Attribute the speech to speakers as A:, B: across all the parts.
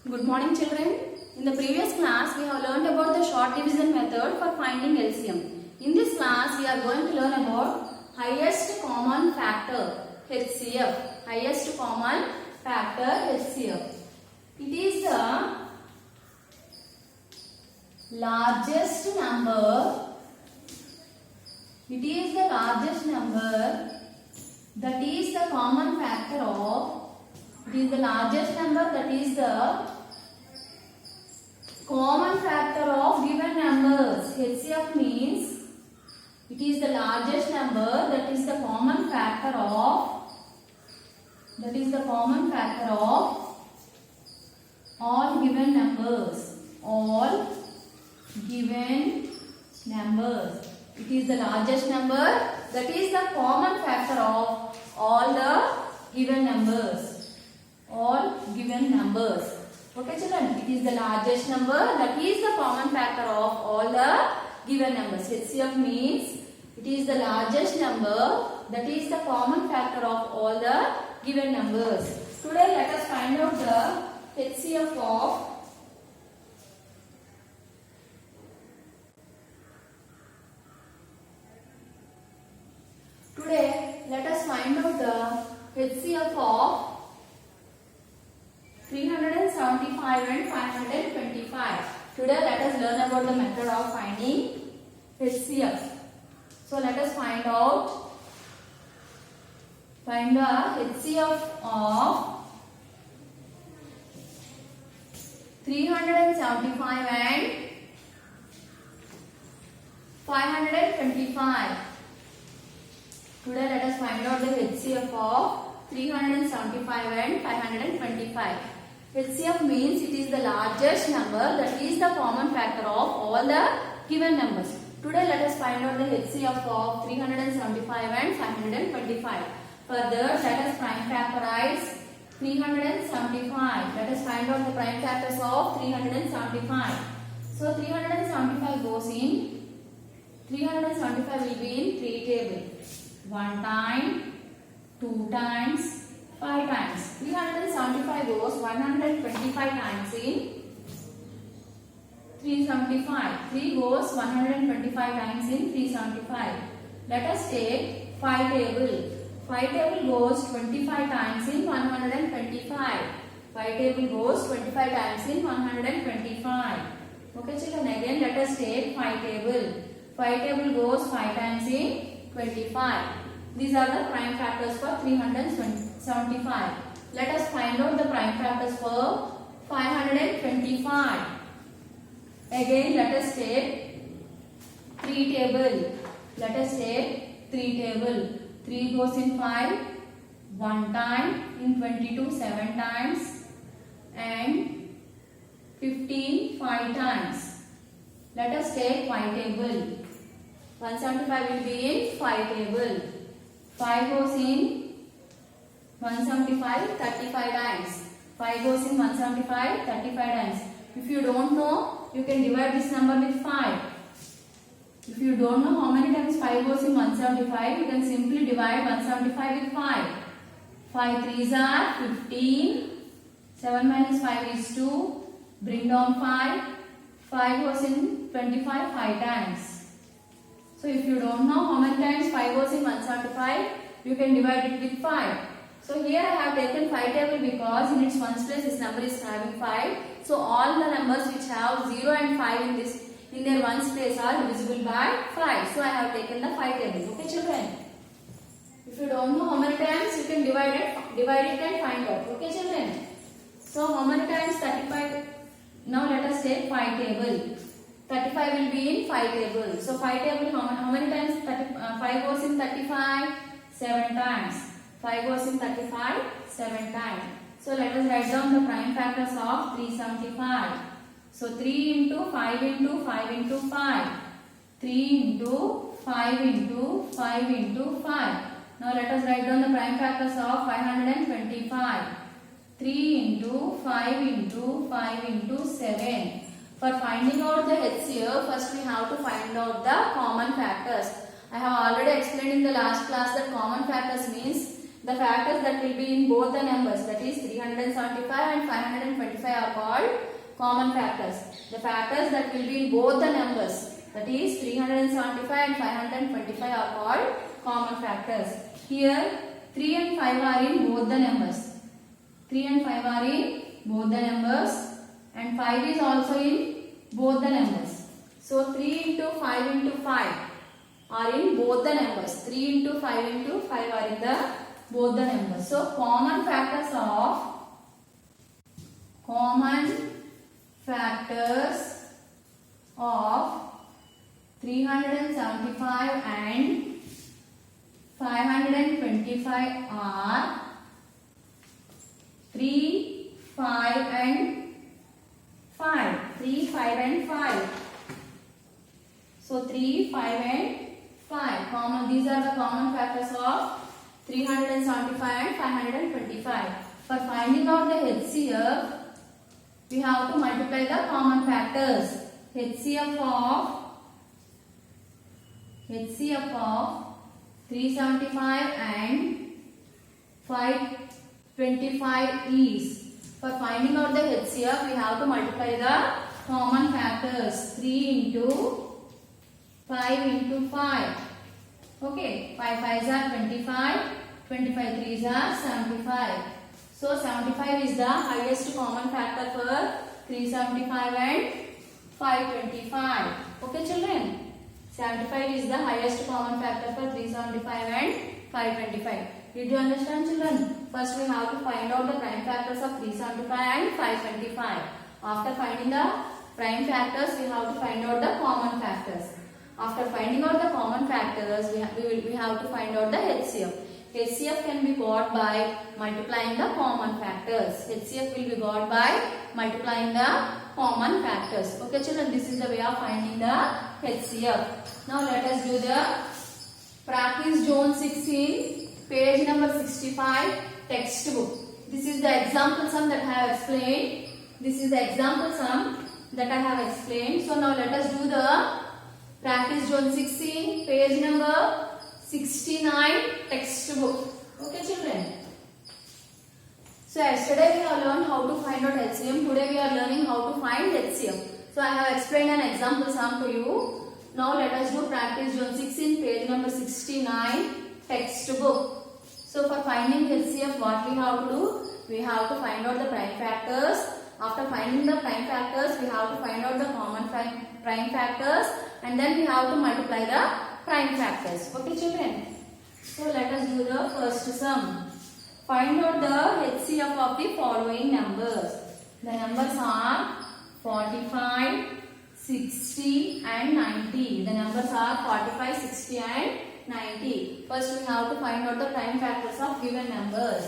A: Good morning children. In the previous class we have learned about the short division method for finding LCM. In this class we are going to learn about highest common factor HCF. Highest common factor HCF. It is the largest number. It is the largest number that is the common factor of. It is the largest number that is the common factor of given numbers. HCF means it is the largest number that is the common factor of all given numbers. All given numbers. It is the largest number that is the common factor of all the given numbers. All given numbers. Okay children, it is the largest number that is the common factor of all the given numbers. HCF means it is the largest number that is the common factor of all the given numbers. Today let us find out the HCF of HCF of 375 and 525. Today let us learn about the method of finding HCF. So let us find the HCF of 375 and 525. Today let us find out the HCF of 375 and 525. HCF means it is the largest number that is the common factor of all the given numbers. Today let us find out the HCF of 375 and 525. Further, let us prime factorize 375. Let us find out the prime factors of 375. So 375 goes in. 375 will be in 3 table. 1 time, 2 times, 5 times. 375 goes 125 times in 375. 3 goes 125 times in 375. Let us take 5 table. 5 table goes 25 times in 125. 5 table goes 25 times in 125. Okay children, again let us take 5 table. 5 table goes 5 times in 25. These are the prime factors for 375. Let us find out the prime factors for 525. Again, let us take 3 table. Let us take 3 table. 3 goes in 5, 1 time, in 22, 7 times, and 15, 5 times. Let us take 5 table. 175 will be in 5 table. 5 goes in 175, 35 times. 5 goes in 175, 35 times. If you don't know, you can divide this number with 5. If you don't know how many times 5 goes in 175, you can simply divide 175 with 5. 5 3s are 15. 7 minus 5 is 2. Bring down 5. 5 goes in 25, 5 times. So if you don't know how many times 5 goes in 175, you can divide it with 5. So here I have taken 5 table because in its ones place this number is having 5. So all the numbers which have 0 and 5 in their ones place are divisible by 5. So I have taken the 5 table. Okay children? If you don't know how many times, you can divide it and find out. Okay children? So how many times 35? Now let us take 5 table. 35 will be in 5 table. So 5 table, how many times 5 goes in 35? 7 times. 5 goes in 35, 7 times. So let us write down the prime factors of 375. So 3 into 5 into 5 into 5. 3 into 5 into 5 into 5. Now let us write down the prime factors of 525. 3 into 5 into 5 into 7. For finding out the HCF, first we have to find out the common factors. I have already explained in the last class that common factors means the factors that will be in both the numbers, that is 375 and 525 are called common factors. The factors that will be in both the numbers, that is 375 and 525 are called common factors. Here 3 and 5 are in both the numbers. 3 and 5 are in both the numbers and 5 is also in both the numbers. So 3 into 5 into 5 are in both the numbers. 3 into 5 into 5 are in the both the numbers. So common factors of 375 and 525 are 3, 5 and 5. 3, 5 and 5. So 3, 5 and 5. Common. These are the common factors of 375 and 525. For finding out the HCF, we have to multiply the common factors. HCF of 375 and 525 is, for finding out the HCF, we have to multiply the common factors. 3 into 5 into 5. Okay, 5 5s are 25, 25 3s are 75. So 75 is the highest common factor for 375 and 525. Okay children, 75 is the highest common factor for 375 and 525. Did you understand children? First we have to find out the prime factors of 375 and 525. After finding the prime factors, we have to find out the common factors. After finding out the common factors, we have to find out the HCF. HCF can be got by multiplying the common factors. HCF will be got by multiplying the common factors. Okay children, this is the way of finding the HCF. Now let us do the practice zone 16, page number 65, textbook. This is the example sum that I have explained. This is the example sum that I have explained. So now let us do the practice zone 16, page number 69, textbook. Okay children. So yesterday we have learned how to find out LCM. Today we are learning how to find HCF. So I have explained an example sum to you. Now let us do practice zone 16, page number 69, textbook. So for finding HCF, what we have to do? We have to find out the prime factors. After finding the prime factors, we have to find out the common prime factors, and then we have to multiply the prime factors. Okay children. So let us do the first sum. Find out the HCF of the following numbers. The numbers are 45, 60 and 90. The numbers are 45, 60 and 90. First we have to find out the prime factors of given numbers.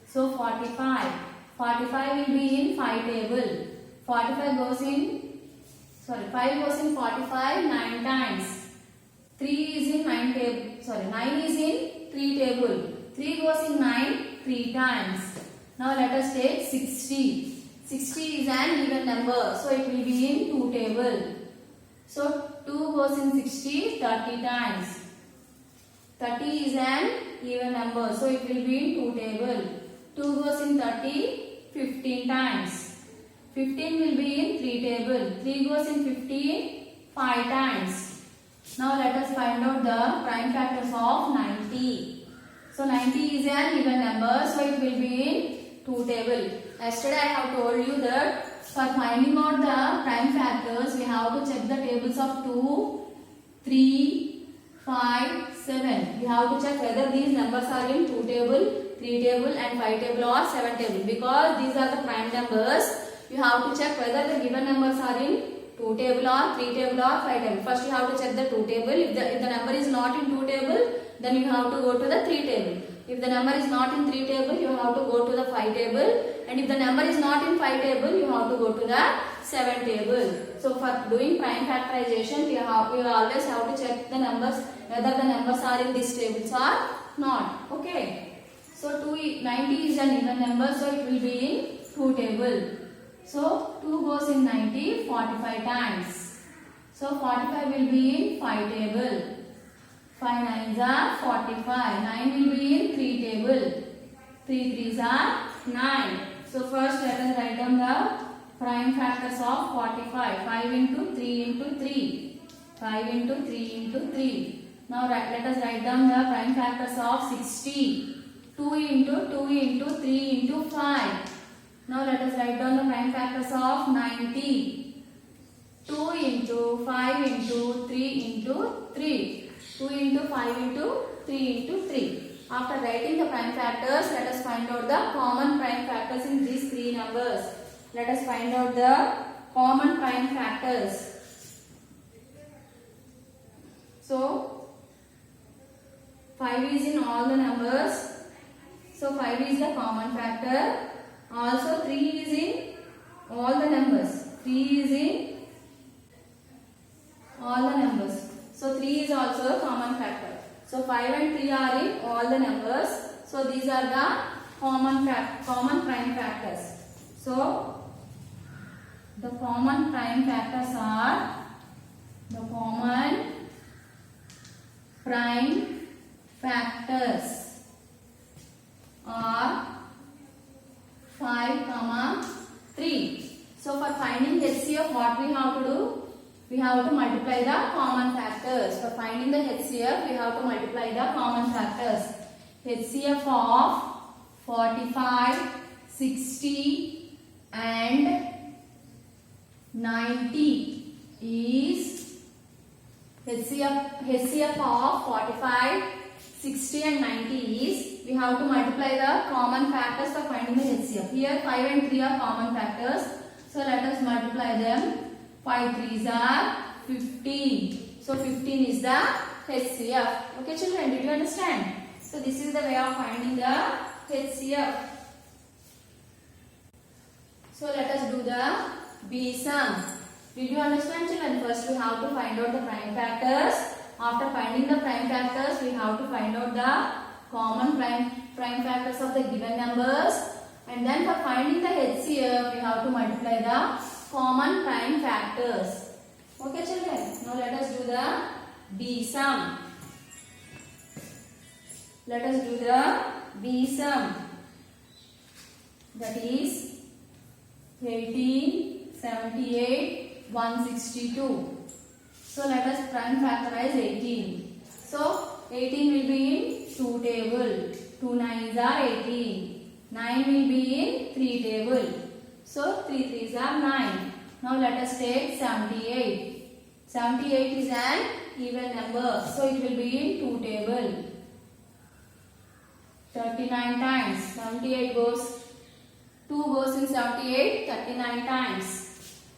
A: So 45 will be in 5 table. 5 goes in 45 9 times. 3 is in 9 table. 9 is in 3 table. 3 goes in 9 3 times. Now let us take 60. 60 is an even number, so it will be in 2 table. So 2 goes in 60 30 times. 30 is an even number, so it will be in 2 table. 2 goes in 30 15 times. 15 will be in 3 table. 3 goes in 15 5 times. Now let us find out the prime factors of 90. So 90 is an even number, so it will be in 2 table. Yesterday I have told you that for finding out the prime factors, we have to check the tables of 2, 3, 5, 7. We have to check whether these numbers are in 2 table, 3 table and 5 table or 7 table. Because these are the prime numbers, you have to check whether the given numbers are in 2 table or 3 table or 5 table. First you have to check the 2 table. If the number is not in 2 table, then you have to go to the 3 table. If the number is not in 3 table, you have to go to the 5 table. And if the number is not in 5 table, you have to go to the 7 table. So for doing prime factorization, we always have to check the numbers, whether the numbers are in these tables or not. Okay. So 90 is an even number, so it will be in 2 table. So 2 goes in 90 45 times. So 45 will be in 5 table. 5 9s are 45. 9 will be in 3 table. 3 3s are 9. So first let us write down the prime factors of 45. 5 into 3 into 3. 5 into 3 into 3. Now let us write down the prime factors of 60. 2 into 2 into 3 into 5. Now let us write down the prime factors of 90. 2 into 5 into 3 into 3. 2 into 5 into 3 into 3. After writing the prime factors, let us find out the common prime factors in these three numbers. Let us find out the common prime factors. So 5 is in all the numbers. So 5 is the common factor. Also 3 is in all the numbers. 3 is in all the numbers. So 3 is also a common factor. So 5 and 3 are in all the numbers. So these are the common prime factors. So the common prime factors are the common prime factors are 5, 3. So for finding HCF, what we have to do? We have to multiply the common factors. For finding the HCF, we have to multiply the common factors. HCF of 45, 60 and 90 is HCF of 45, 60 and 90 is, we have to multiply the common factors for finding the HCF. Here 5 and 3 are common factors. So let us multiply them. 5 3s are 15. So 15 is the HCF. Okay children, did you understand? So this is the way of finding the HCF. So let us do the B sum. Did you understand children? First we have to find out the prime factors. After finding the prime factors, we have to find out the common prime factors of the given numbers. And then for finding the HCF, we have to multiply the common prime factors. Okay children, now let us do the B sum. Let us do the B sum. That is 18, 78, 162. So let us prime factorize 18. So 18 will be in 2 table. 2 9s are 18. 9 will be in 3 table. So 3 3s are 9. Now let us take 78. 78 is an even number. So it will be in 2 table. 39 times. 78 goes, 2 goes in 78, 39 times.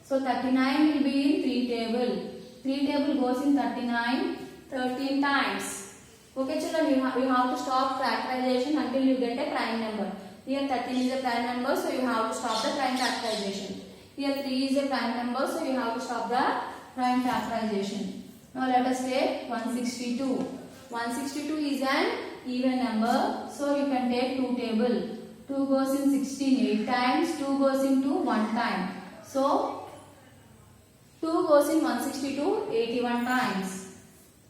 A: So 39 will be in 3 table. 3 table goes in 39, 13 times. Okay children, you have to stop factorization until you get a prime number. Here 13 is a prime number, so you have to stop the prime factorization. Here 3 is a prime number, so you have to stop the prime factorization. Now let us take 162. 162 is an even number, so you can take 2 table. 2 goes in 16 8 times, 2 goes into 1 time. So 2 goes in 162 81 times.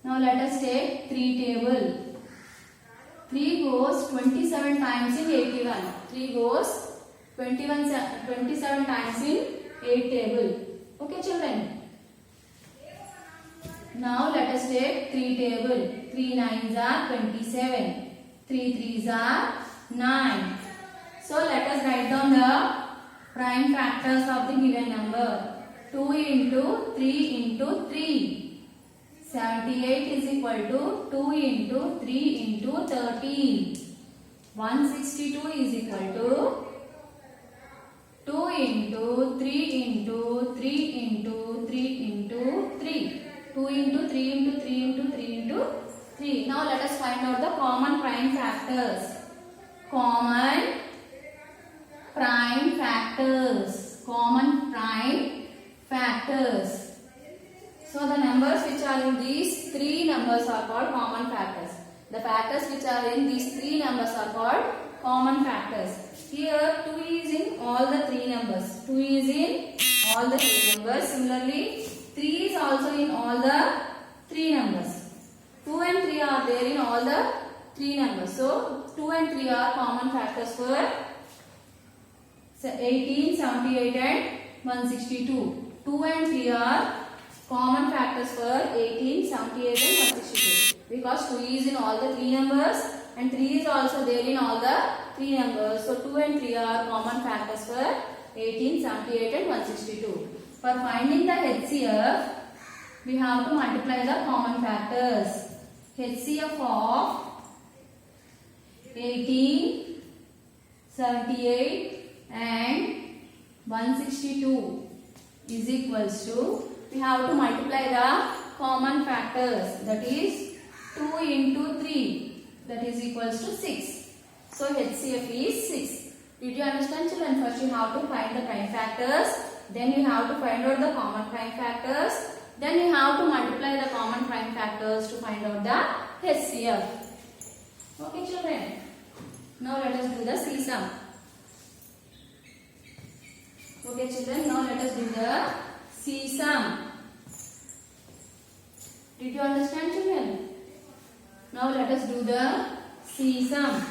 A: Now let us take 3 table. 3 goes 27 times in 81. 3 goes 27 times in 8 table. Okay children. Now let us take 3 table. 3 9s are 27. 3 3s are 9. So let us write down the prime factors of the given number. 2 into 3 into 3. 78 is equal to 2 into 3 into 13. 162 is equal to 2 into 3 into 3 into 3 into 3. 2 into 3 into 3 into 3 into 3. Now let us find out the common prime factors. Common prime factors. Common prime factors. So the numbers which are in these three numbers are called common factors. The factors which are in these three numbers are called common factors. Here 2 is in all the three numbers. 2 is in all the three numbers. Similarly 3 is also in all the three numbers. 2 and 3 are there in all the three numbers. So 2 and 3 are common factors for 18, 78 and 162. 2 and 3 are common factors for 18, 78 and 162. Because 2 is in all the 3 numbers and 3 is also there in all the 3 numbers. So 2 and 3 are common factors for 18, 78 and 162. For finding the HCF, we have to multiply the common factors. HCF of 18, 78 and 162 is equals to, we have to multiply the common factors, that is 2 into 3, that is equals to 6. So HCF is 6. Did you understand, children? First you have to find the prime factors, then you have to find out the common prime factors, then you have to multiply the common prime factors to find out the HCF. Okay, children. Now let us do the C sum. Okay, children. Now let us do the C sum. Did you understand, children? Now let us do the C sum.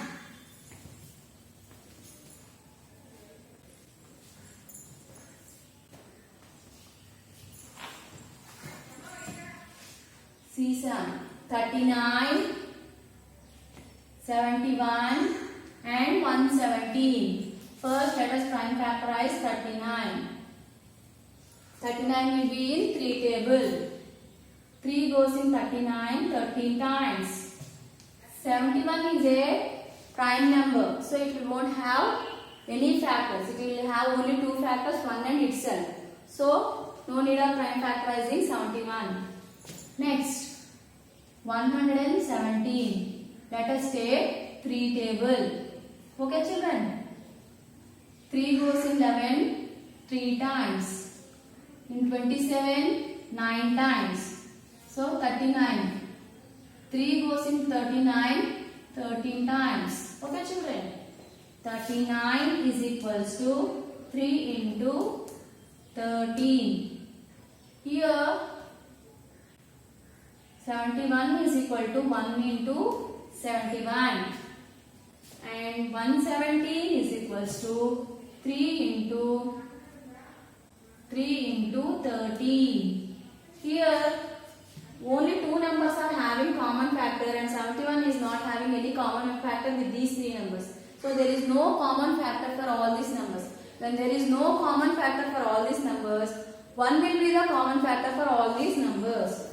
A: C sum 39, 71 and 117. First let us prime factorize 39. 39 will be in 3 table. 3 goes in 39 13 times. 71 is a prime number, so it won't have any factors. It will have only 2 factors, 1 and itself. So no need of prime factorizing 71. Next, 117. Let us take 3 table. Okay, children? 3 goes in 11 3 times. In 27 9 times. So 39. 3 goes in 39 13 times. Okay, children? 39 is equals to 3 into 13. Here 71 is equal to 1 into 71 and 117 is equals to 3 into 13. Here only 2 numbers are having common factor and 71 is not having any common factor with these 3 numbers. So there is no common factor for all these numbers. When there is no common factor for all these numbers, 1 will be the common factor for all these numbers.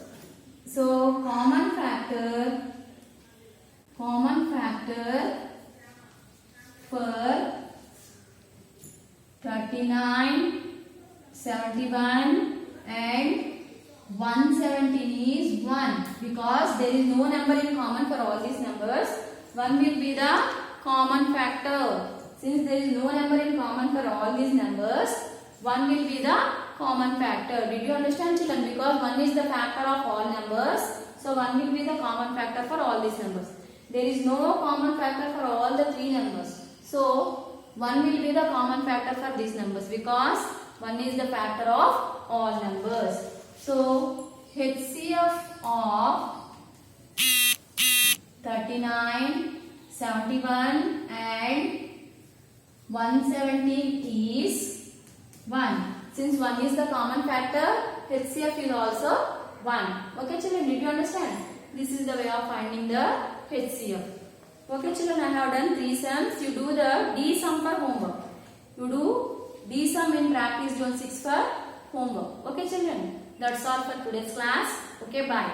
A: So common factor for 39, 71 and 117 is 1 because there is no number in common for all these numbers. 1 will be the common factor. Since there is no number in common for all these numbers, 1 will be the common factor. Did you understand, children? Because 1 is the factor of all numbers. So 1 will be the common factor for all these numbers. There is no common factor for all the 3 numbers. So 1 will be the common factor for these numbers because 1 is the factor of all numbers. So HCF of 39, 71 and 117 is 1. Since 1 is the common factor, HCF is also 1. Okay, children, did you understand? This is the way of finding the HCF. Okay, children, I have done 3 sums. You do the D sum for homework. You do D sum in practice zone 6 for homework. Okay, children, that's all for today's class. Okay, bye.